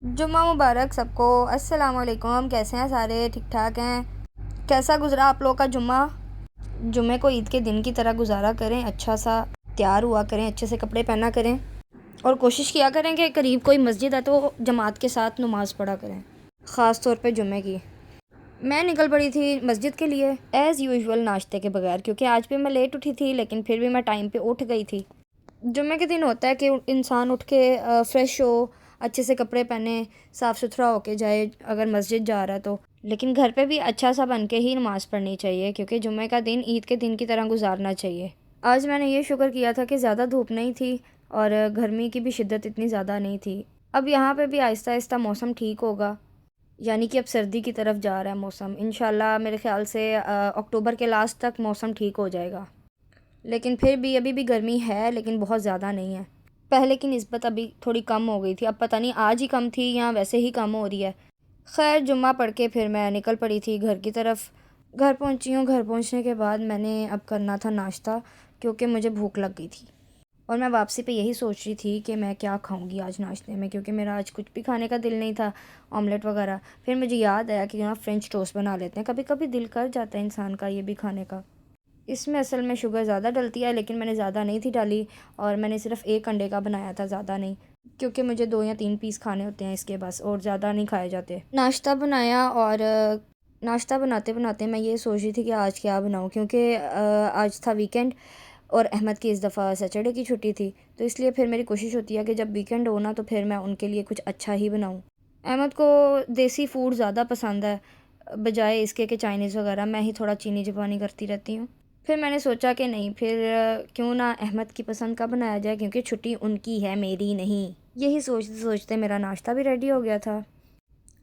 जुम्मा मुबारक सबको। अस्सलाम वालेकुम। कैसे हैं सारे? ठीक ठाक हैं? कैसा गुज़रा आप लोग का जुम्मा? जुम्मे को ईद के दिन की तरह गुजारा करें, अच्छा सा तैयार हुआ करें, अच्छे से कपड़े पहना करें और कोशिश किया करें कि करीब कोई मस्जिद है तो जमात के साथ नमाज़ पढ़ा करें, ख़ास तौर पे जुम्मे की। मैं निकल पड़ी थी मस्जिद के लिए एज़ यूजुअल नाश्ते के बगैर, क्योंकि आज भी मैं लेट उठी थी लेकिन फिर भी मैं टाइम पे उठ गई थी। जुम्मे के दिन होता है कि इंसान उठ के फ़्रेश हो, अच्छे से कपड़े पहने, साफ़ सुथरा होके जाए अगर मस्जिद जा रहा है तो। लेकिन घर पे भी अच्छा सा बन के ही नमाज़ पढ़नी चाहिए, क्योंकि जुम्मे का दिन ईद के दिन की तरह गुजारना चाहिए। आज मैंने ये शुक्र किया था कि ज़्यादा धूप नहीं थी और गर्मी की भी शिद्दत इतनी ज़्यादा नहीं थी। अब यहाँ पे भी आहिस्ता आहिस्ता मौसम ठीक होगा, यानी कि अब सर्दी की तरफ जा रहा है मौसम। इंशाल्लाह मेरे ख़्याल से अक्टूबर के लास्ट तक मौसम ठीक हो जाएगा। लेकिन फिर भी अभी भी गर्मी है, लेकिन बहुत ज़्यादा नहीं है। पहले की निस्बत अभी थोड़ी कम हो गई थी, अब पता नहीं आज ही कम थी या वैसे ही कम हो रही है। खैर, जुम्मा पढ़ के फिर मैं निकल पड़ी थी घर की तरफ। घर पहुंची हूँ। घर पहुंचने के बाद मैंने अब करना था नाश्ता, क्योंकि मुझे भूख लग गई थी और मैं वापसी पे यही सोच रही थी कि मैं क्या खाऊंगी आज नाश्ते में, क्योंकि मेरा आज कुछ भी खाने का दिल नहीं था, ऑमलेट वगैरह। फिर मुझे याद आया कि यहाँ फ्रेंच टोस्ट बना लेते हैं, कभी कभी दिल कर जाता है इंसान का ये भी खाने का। इसमें असल में शुगर ज़्यादा डलती है, लेकिन मैंने ज़्यादा नहीं थी डाली और मैंने सिर्फ एक अंडे का बनाया था, ज़्यादा नहीं, क्योंकि मुझे 2 या 3 पीस खाने होते हैं इसके बस, और ज़्यादा नहीं खाए जाते। नाश्ता बनाया और नाश्ता बनाते बनाते मैं ये सोच रही थी कि आज क्या बनाऊँ, क्योंकि आज था वीकेंड और अहमद की इस दफ़ा सैटरडे की छुट्टी थी, तो इसलिए फिर मेरी कोशिश होती है कि जब वीकेंड हो ना तो फिर मैं उनके लिए कुछ अच्छा ही बनाऊँ। अहमद को देसी फूड ज़्यादा पसंद है, बजाय इसके कि चाइनीज़ वगैरह। मैं ही थोड़ा चीनी ज़बानी करती रहती हूँ। फिर मैंने सोचा कि नहीं, फिर क्यों ना अहमद की पसंद का बनाया जाए, क्योंकि छुट्टी उनकी है, मेरी नहीं। यही सोचते सोचते मेरा नाश्ता भी रेडी हो गया था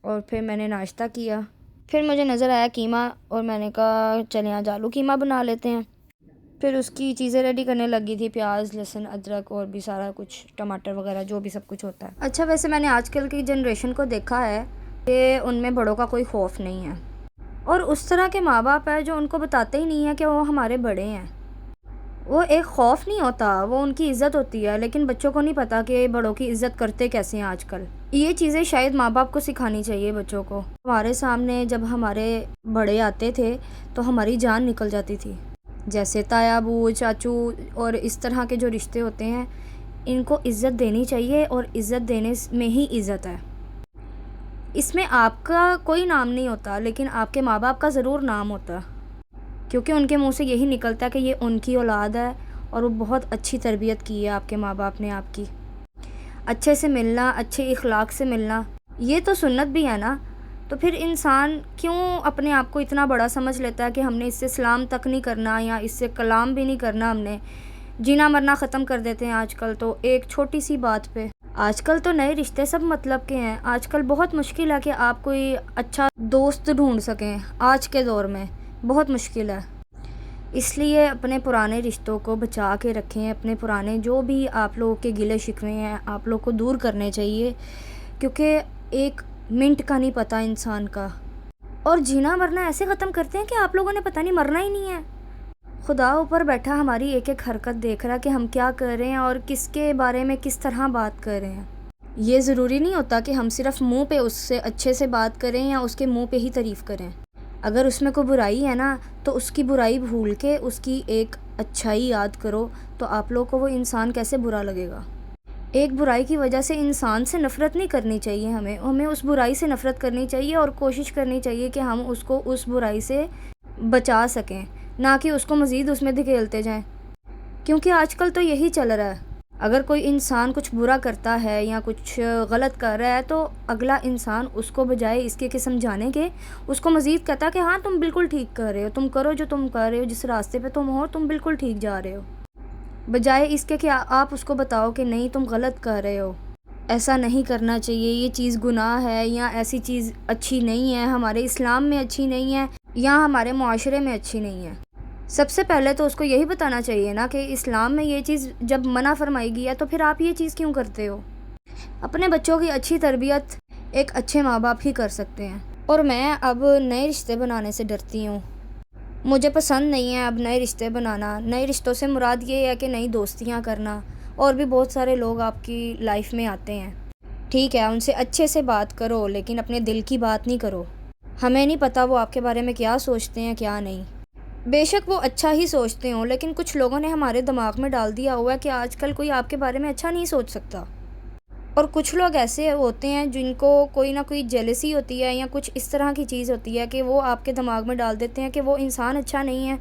और फिर मैंने नाश्ता किया। फिर मुझे नज़र आया कीमा और मैंने कहा चलें आज आलू कीमा बना लेते हैं। फिर उसकी चीज़ें रेडी करने लगी थी, प्याज लहसुन अदरक और भी सारा कुछ, टमाटर वगैरह जो भी सब कुछ होता है। अच्छा, वैसे मैंने आजकल की जनरेशन को देखा है कि उनमें बड़ों का कोई खौफ नहीं है, और उस तरह के माँ बाप है जो उनको बताते ही नहीं है कि वो हमारे बड़े हैं। वो एक खौफ नहीं होता, वो उनकी इज़्ज़त होती है, लेकिन बच्चों को नहीं पता कि बड़ों की इज़्ज़त करते कैसे हैं आजकल। ये चीज़ें शायद माँ बाप को सिखानी चाहिए बच्चों को। हमारे सामने जब हमारे बड़े आते थे तो हमारी जान निकल जाती थी, जैसे ताया बू चाचू और इस तरह के जो रिश्ते होते हैं, इनको इज़्ज़त देनी चाहिए और इज़्ज़त देने में ही इज़्ज़त है। इसमें आपका कोई नाम नहीं होता, लेकिन आपके माँ बाप का ज़रूर नाम होता, क्योंकि उनके मुंह से यही निकलता है कि ये उनकी औलाद है और वो बहुत अच्छी तरबियत की है आपके माँ बाप ने आपकी। अच्छे से मिलना, अच्छे इखलाक से मिलना, ये तो सुन्नत भी है ना। तो फिर इंसान क्यों अपने आप को इतना बड़ा समझ लेता है कि हमने इससे सलाम तक नहीं करना या इससे कलाम भी नहीं करना, हमने जीना मरना ख़त्म कर देते हैं आजकल तो एक छोटी सी बात पे। आजकल तो नए रिश्ते सब मतलब के हैं। आजकल बहुत मुश्किल है कि आप कोई अच्छा दोस्त ढूंढ सकें, आज के दौर में बहुत मुश्किल है। इसलिए अपने पुराने रिश्तों को बचा के रखें, अपने पुराने जो भी आप लोगों के गिले शिकवे हैं आप लोग को दूर करने चाहिए, क्योंकि एक मिनट का नहीं पता इंसान का, और जीना मरना ऐसे ख़त्म करते हैं कि आप लोगों ने पता नहीं मरना ही नहीं है। खुदा ऊपर बैठा हमारी एक एक हरकत देख रहा है कि हम क्या कर रहे हैं और किसके बारे में किस तरह बात कर रहे हैं। ये ज़रूरी नहीं होता कि हम सिर्फ मुंह पे उससे अच्छे से बात करें या उसके मुंह पे ही तारीफ़ करें। अगर उसमें कोई बुराई है ना तो उसकी बुराई भूल के उसकी एक अच्छाई याद करो, तो आप लोगों को वो इंसान कैसे बुरा लगेगा। एक बुराई की वजह से इंसान से नफ़रत नहीं करनी चाहिए, हमें हमें उस बुराई से नफ़रत करनी चाहिए और कोशिश करनी चाहिए कि हम उसको उस बुराई से बचा सकें, ना कि उसको मज़ीद उसमें धकेलते जाएं, क्योंकि आजकल तो यही चल रहा है। अगर कोई इंसान कुछ बुरा करता है या कुछ गलत कर रहा है तो अगला इंसान उसको बजाय इसके कि समझाने के, उसको मज़ीद कहता है कि हाँ तुम बिल्कुल ठीक कर रहे हो, तुम करो जो तुम कर रहे हो, जिस रास्ते पे तुम हो तुम बिल्कुल ठीक जा रहे हो, बजाय इसके कि आप उसको बताओ कि नहीं तुम गलत कर रहे हो, ऐसा नहीं करना चाहिए, ये चीज़ गुनाह है या ऐसी चीज़ अच्छी नहीं है, हमारे इस्लाम में अच्छी नहीं है या हमारे मुआशरे में अच्छी नहीं है। सबसे पहले तो उसको यही बताना चाहिए ना कि इस्लाम में ये चीज़ जब मना फरमाई गई है तो फिर आप ये चीज़ क्यों करते हो। अपने बच्चों की अच्छी तरबियत एक अच्छे माँ बाप ही कर सकते हैं। और मैं अब नए रिश्ते बनाने से डरती हूँ, मुझे पसंद नहीं है अब नए रिश्ते बनाना। नए रिश्तों से मुराद ये है कि नई दोस्तियाँ करना, और भी बहुत सारे लोग आपकी लाइफ में आते हैं, ठीक है, उनसे अच्छे से बात करो, लेकिन अपने दिल की बात नहीं करो। हमें नहीं पता वो आपके बारे में क्या सोचते हैं क्या नहीं। बेशक वो अच्छा ही सोचते हों, लेकिन कुछ लोगों ने हमारे दिमाग में डाल दिया हुआ है कि आजकल कोई आपके बारे में अच्छा नहीं सोच सकता। और कुछ लोग ऐसे होते हैं जिनको कोई ना कोई जेलसी होती है या कुछ इस तरह की चीज़ होती है कि वो आपके दिमाग में डाल देते हैं कि वो इंसान अच्छा नहीं है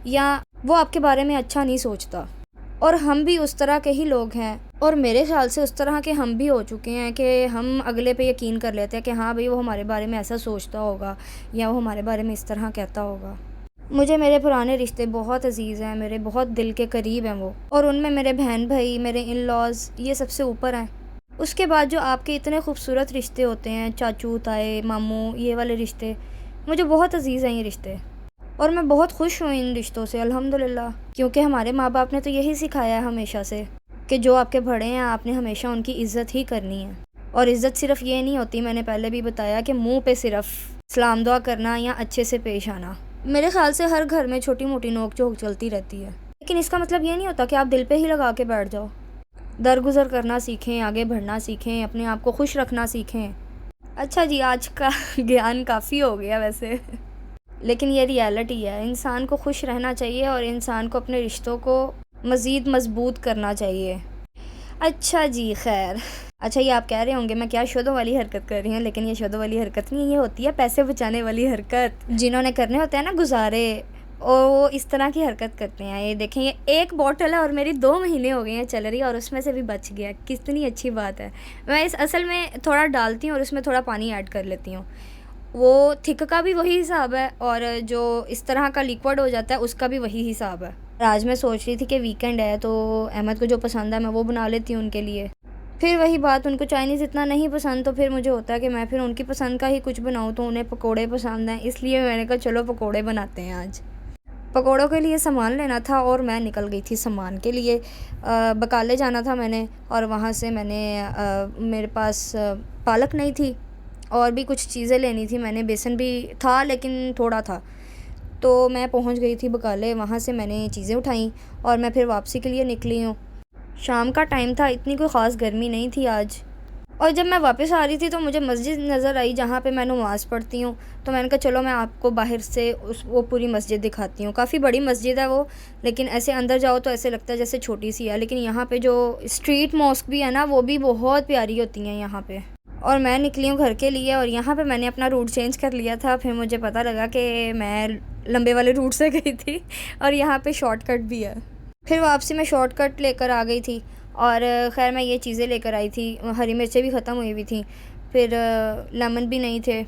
या वो आपके बारे में अच्छा नहीं सोचता। और हम भी उस तरह के ही लोग हैं, और मेरे ख्याल से उस तरह के हम भी हो चुके हैं कि हम अगले पे यकीन कर लेते हैं कि हाँ भाई वो हमारे बारे में ऐसा सोचता होगा या वो हमारे बारे में इस तरह कहता होगा। मुझे मेरे पुराने रिश्ते बहुत अजीज़ हैं, मेरे बहुत दिल के करीब हैं वो, और उनमें मेरे बहन भाई, मेरे इन लॉज़, ये सबसे ऊपर हैं। उसके बाद जो आपके इतने खूबसूरत रिश्ते होते हैं, चाचू ताए मामू, ये वाले रिश्ते, मुझे बहुत अजीज़ हैं ये रिश्ते, और मैं बहुत खुश हूँ इन रिश्तों से अल्हम्दुलिल्लाह। क्योंकि हमारे माँ बाप ने तो यही सिखाया है हमेशा से कि जो आपके बड़े हैं आपने हमेशा उनकी इज़्ज़त ही करनी है। और इज़्ज़त सिर्फ ये नहीं होती, मैंने पहले भी बताया, कि मुंह पे सिर्फ सलाम दुआ करना या अच्छे से पेश आना। मेरे ख्याल से हर घर में छोटी मोटी नोक झोंक चलती रहती है, लेकिन इसका मतलब ये नहीं होता कि आप दिल पे ही लगा के बैठ जाओ। दरगुजर करना सीखें, आगे बढ़ना सीखें, अपने आप को खुश रखना सीखें। अच्छा जी, आज का ज्ञान काफ़ी हो गया वैसे, लेकिन ये रियलिटी है। इंसान को खुश रहना चाहिए और इंसान को अपने रिश्तों को मज़ीद मजबूत करना चाहिए। अच्छा जी, खैर। अच्छा, ये आप कह रहे होंगे मैं क्या शोधों वाली हरकत कर रही हूँ, लेकिन ये शोधों वाली हरकत नहीं, ये होती है पैसे बचाने वाली हरकत। जिन्होंने करने होते हैं ना गुजारे, और वो इस तरह की हरकत करते हैं। ये देखें, ये एक बॉटल है और मेरी 2 महीने हो गए हैं चल रही है, और उसमें से भी बच गया। कितनी अच्छी बात है। मैं इस असल में थोड़ा डालती हूँ और उसमें थोड़ा पानी ऐड कर लेती हूँ। वो थिक का भी वही हिसाब है और जो इस तरह का लिक्विड हो जाता है उसका भी वही हिसाब है। आज मैं सोच रही थी कि वीकेंड है तो अहमद को जो पसंद है मैं वो बना लेती हूँ उनके लिए। फिर वही बात, उनको चाइनीज़ इतना नहीं पसंद, तो फिर मुझे होता है कि मैं फिर उनकी पसंद का ही कुछ बनाऊँ। तो उन्हें पकोड़े पसंद हैं, इसलिए मैंने कहा चलो पकोड़े बनाते हैं आज। पकोड़ों के लिए सामान लेना था और मैं निकल गई थी सामान के लिए। बकाले जाना था मैंने, और वहाँ से मेरे पास पालक नहीं थी और भी कुछ चीज़ें लेनी थी। मैंने बेसन भी था लेकिन थोड़ा था, तो मैं पहुँच गई थी बकाले। वहाँ से मैंने चीज़ें उठाई और मैं फिर वापसी के लिए निकली हूँ। शाम का टाइम था, इतनी कोई ख़ास गर्मी नहीं थी आज। और जब मैं वापस आ रही थी तो मुझे मस्जिद नज़र आई जहाँ पे मैं नमाज़ पढ़ती हूँ। तो मैंने कहा चलो मैं आपको बाहर से वो पूरी मस्जिद दिखाती हूँ। काफ़ी बड़ी मस्जिद है वो, लेकिन ऐसे अंदर जाओ तो ऐसे लगता है जैसे छोटी सी है। लेकिन यहाँ पे जो स्ट्रीट मॉस्क भी है ना, वो भी बहुत प्यारी होती हैं यहाँ पे। और मैं निकली हूँ घर के लिए, और यहाँ पे मैंने अपना रूट चेंज कर लिया था। फिर मुझे पता लगा कि मैं लंबे वाले रूट से गई थी और यहाँ पे शॉर्टकट भी है। फिर वापसी में शॉर्टकट लेकर आ गई थी, और खैर मैं ये चीज़ें लेकर आई थी। हरी मिर्चें भी ख़त्म हुई हुई थी, फिर लेमन भी नहीं थे,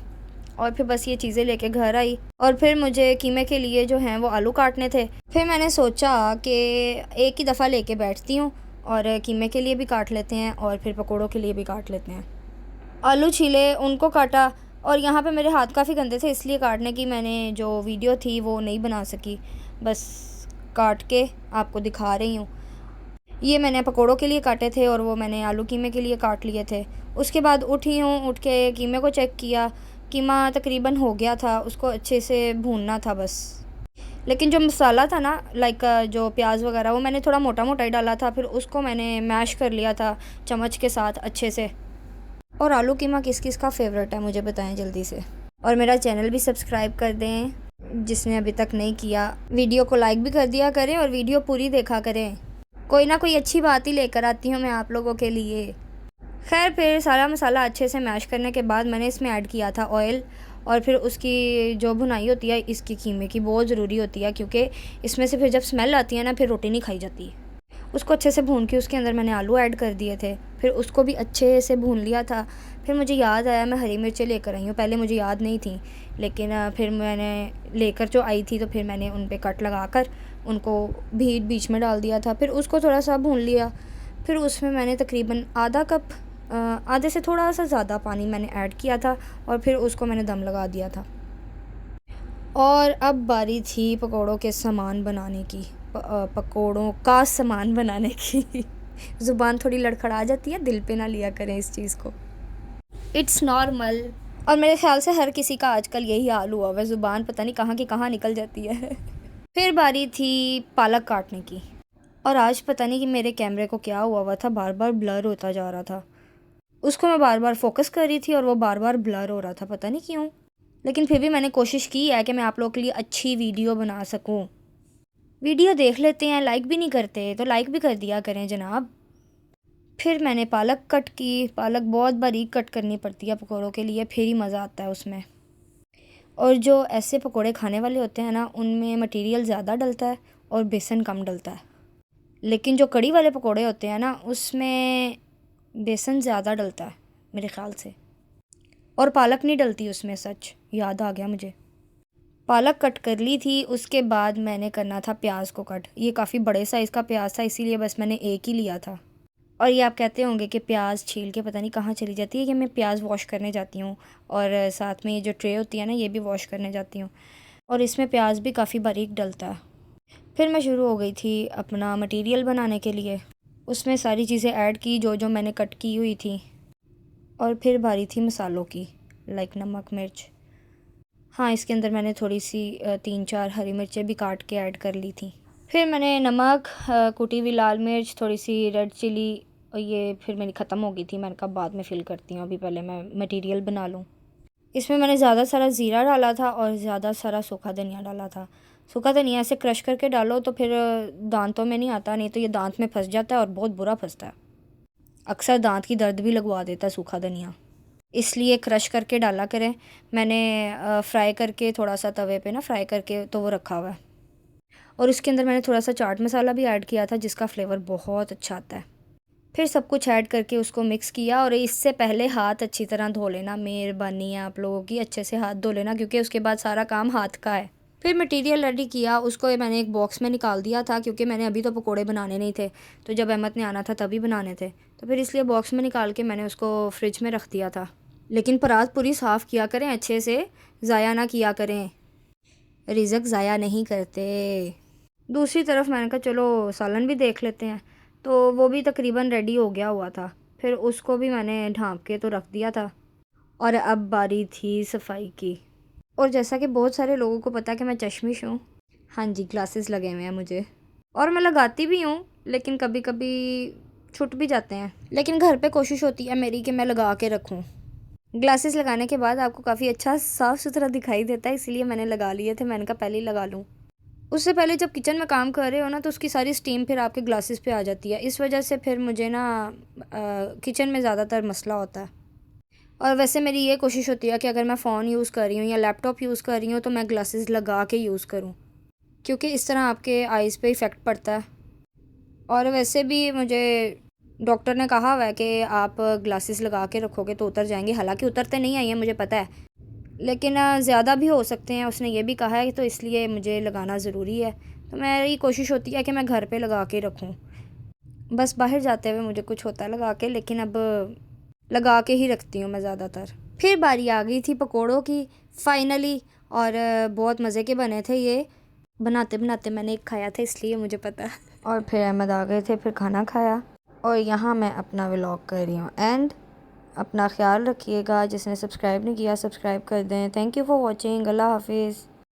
और फिर बस ये चीज़ें लेके घर आई। और फिर मुझे कीमे के लिए जो हैं वो आलू काटने थे। फिर मैंने सोचा कि एक ही दफ़ा लेके बैठती हूँ, और कीमे के लिए भी काट लेते हैं और फिर पकोड़ों के लिए भी काट लेते हैं। आलू छीले, उनको काटा, और यहाँ पे मेरे हाथ काफ़ी गंदे थे, इसलिए काटने की मैंने जो वीडियो थी वो नहीं बना सकी। बस काट के आपको दिखा रही हूँ। ये मैंने पकोड़ों के लिए काटे थे और वो मैंने आलू कीमे के लिए काट लिए थे। उसके बाद उठी हूँ, उठ के कीमे को चेक किया। कीमा तकरीबन हो गया था, उसको अच्छे से भूनना था बस। लेकिन जो मसाला था ना, लाइक जो प्याज वगैरह, वो मैंने थोड़ा मोटा मोटा ही डाला था। फिर उसको मैंने मैश कर लिया था चम्मच के साथ अच्छे से। और आलू कीमा किस किस का फेवरेट है मुझे बताएं जल्दी से। और मेरा चैनल भी सब्सक्राइब कर दें जिसने अभी तक नहीं किया। वीडियो को लाइक भी कर दिया करें और वीडियो पूरी देखा करें। कोई ना कोई अच्छी बात ही लेकर आती हूँ मैं आप लोगों के लिए। खैर, फिर सारा मसाला अच्छे से मैश करने के बाद मैंने इसमें ऐड किया था ऑयल। और फिर उसकी जो भुनाई होती है इसकी कीमे की बहुत ज़रूरी होती है, क्योंकि इसमें से फिर जब स्मेल आती है ना, फिर रोटी नहीं खाई जाती। उसको अच्छे से भून के उसके अंदर मैंने आलू ऐड कर दिए थे, फिर उसको भी अच्छे से भून लिया था। फिर मुझे याद आया मैं हरी मिर्चें लेकर आई हूँ, पहले मुझे याद नहीं थी, लेकिन फिर मैंने लेकर जो आई थी तो फिर मैंने उन पे कट लगाकर उनको भी बीच में डाल दिया था। फिर उसको थोड़ा सा भून लिया। फिर उसमें मैंने तकरीबन आधा कप, आधे से थोड़ा सा ज़्यादा पानी मैंने ऐड किया था, और फिर उसको मैंने दम लगा दिया था। और अब बारी थी पकोड़ों के सामान बनाने की, पकोड़ों का सामान बनाने की। ज़ुबान थोड़ी लड़खड़ा जाती है, दिल पे ना लिया करें इस चीज़ को, इट्स नॉर्मल। और मेरे ख्याल से हर किसी का आजकल यही हाल हुआ है, ज़ुबान पता नहीं कहाँ की कहाँ निकल जाती है। फिर बारी थी पालक काटने की, और आज पता नहीं कि मेरे कैमरे को क्या हुआ था, बार बार ब्लर होता जा रहा था। उसको मैं बार बार फोकस कर रही थी और वो बार बार ब्लर हो रहा था, पता नहीं क्यों। लेकिन फिर भी मैंने कोशिश की है कि मैं आप लोगों के लिए अच्छी वीडियो बना सकूं। वीडियो देख लेते हैं, लाइक भी नहीं करते तो लाइक भी कर दिया करें जनाब। फिर मैंने पालक कट की। पालक बहुत बारीक कट करनी पड़ती है पकौड़ों के लिए, फिर ही मज़ा आता है उसमें। और जो ऐसे पकौड़े खाने वाले होते हैं ना, उनमें मटेरियल ज़्यादा डलता है और बेसन कम डलता है। लेकिन जो कड़ी वाले पकौड़े होते हैं ना, उसमें बेसन ज़्यादा डलता है मेरे ख़्याल से, और पालक नहीं डलती उसमें। सच याद आ गया मुझे। पालक कट कर ली थी। उसके बाद मैंने करना था प्याज को कट। ये काफ़ी बड़े साइज़ का प्याज था, इसीलिए बस मैंने एक ही लिया था। और ये आप कहते होंगे कि प्याज छील के पता नहीं कहाँ चली जाती है, कि मैं प्याज वॉश करने जाती हूँ और साथ में ये जो ट्रे होती है ना, ये भी वॉश करने जाती हूँ। और इसमें प्याज भी काफ़ी बारीक डलता है। फिर मैं शुरू हो गई थी अपना मटेरियल बनाने के लिए। उसमें सारी चीज़ें ऐड की जो जो मैंने कट की हुई थी। और फिर बारी थी मसालों की, लाइक नमक मिर्च। हाँ, इसके अंदर मैंने थोड़ी सी 3-4 हरी मिर्चें भी काट के ऐड कर ली थी। फिर मैंने नमक, कुटी हुई लाल मिर्च, थोड़ी सी रेड चिली, और ये फिर मेरी ख़त्म हो गई थी। मैंने कहा बाद में फ़िल करती हूँ, अभी पहले मैं मटेरियल बना लूँ। इसमें मैंने ज़्यादा सारा ज़ीरा डाला था और ज़्यादा सारा सूखा धनिया डाला था। सूखा धनिया ऐसे क्रश करके डालो तो फिर दांतों में नहीं आता, नहीं तो ये दांत में फंस जाता है और बहुत बुरा फंसता है। अक्सर दांत की दर्द भी लगवा देता है सूखा धनिया, इसलिए क्रश करके डाला करें। मैंने फ्राई करके थोड़ा सा तवे पे ना फ्राई करके तो वो रखा हुआ है। और उसके अंदर मैंने थोड़ा सा चाट मसाला भी ऐड किया था, जिसका फ्लेवर बहुत अच्छा आता है। फिर सब कुछ ऐड करके उसको मिक्स किया। और इससे पहले हाथ अच्छी तरह धो लेना, मेहरबानी है आप लोगों की, अच्छे से हाथ धो लेना, क्योंकि उसके बाद सारा काम हाथ का है। फिर मटेरियल रेडी किया, उसको मैंने एक बॉक्स में निकाल दिया था, क्योंकि मैंने अभी तो पकोड़े बनाने नहीं थे, तो जब अहमद ने आना था तभी बनाने थे। तो फिर इसलिए बॉक्स में निकाल के मैंने उसको फ्रिज में रख दिया था। लेकिन परात पूरी साफ़ किया करें अच्छे से, ज़ाया ना किया करें, रिज़्क ज़ाया नहीं करते। दूसरी तरफ मैंने कहा चलो सालन भी देख लेते हैं, तो वो भी तकरीबन रेडी हो गया हुआ था। फिर उसको भी मैंने ढाँप के तो रख दिया था। और अब बारी थी सफाई की। और जैसा कि बहुत सारे लोगों को पता है कि मैं चश्मिश हूँ। हाँ जी, ग्लासेस लगे हुए हैं मुझे, और मैं लगाती भी हूँ, लेकिन कभी कभी छूट भी जाते हैं। लेकिन घर पे कोशिश होती है मेरी कि मैं लगा के रखूँ। ग्लासेस लगाने के बाद आपको काफ़ी अच्छा साफ़ सुथरा दिखाई देता है, इसीलिए मैंने लगा लिए थे। मैंने कहा पहले ही लगा लूँ। उससे पहले जब किचन में काम कर रहे हो ना, तो उसकी सारी स्टीम फिर आपके ग्लासेस पे आ जाती है। इस वजह से फिर मुझे ना किचन में ज़्यादातर मसला होता है। और वैसे मेरी ये कोशिश होती है कि अगर मैं फ़ोन यूज़ कर रही हूँ या लैपटॉप यूज़ कर रही हूँ तो मैं ग्लासेस लगा के यूज़ करूँ, क्योंकि इस तरह आपके आइज़ पे इफ़ेक्ट पड़ता है। और वैसे भी मुझे डॉक्टर ने कहा हुआ है कि आप ग्लासेस लगा के रखोगे तो उतर जाएंगे। हालांकि उतरते नहीं आई हैं, मुझे पता है, लेकिन ज़्यादा भी हो सकते हैं, उसने ये भी कहा है, तो इसलिए मुझे लगाना ज़रूरी है। तो मेरी कोशिश होती है कि मैं घर पे लगा के रखूँ। बस बाहर जाते हुए मुझे कुछ होता है लगा के, लेकिन अब लगा के ही रखती हूँ मैं ज़्यादातर। फिर बारी आ गई थी पकोड़ों की फाइनली, और बहुत मज़े के बने थे ये। बनाते बनाते मैंने एक खाया था, इसलिए मुझे पता है। और फिर अहमद आ गए थे, फिर खाना खाया, और यहाँ मैं अपना व्लॉग कर रही हूँ एंड। अपना ख्याल रखिएगा। जिसने सब्सक्राइब नहीं किया सब्सक्राइब कर दें। Thank you for watching. अल्लाह हाफिज़।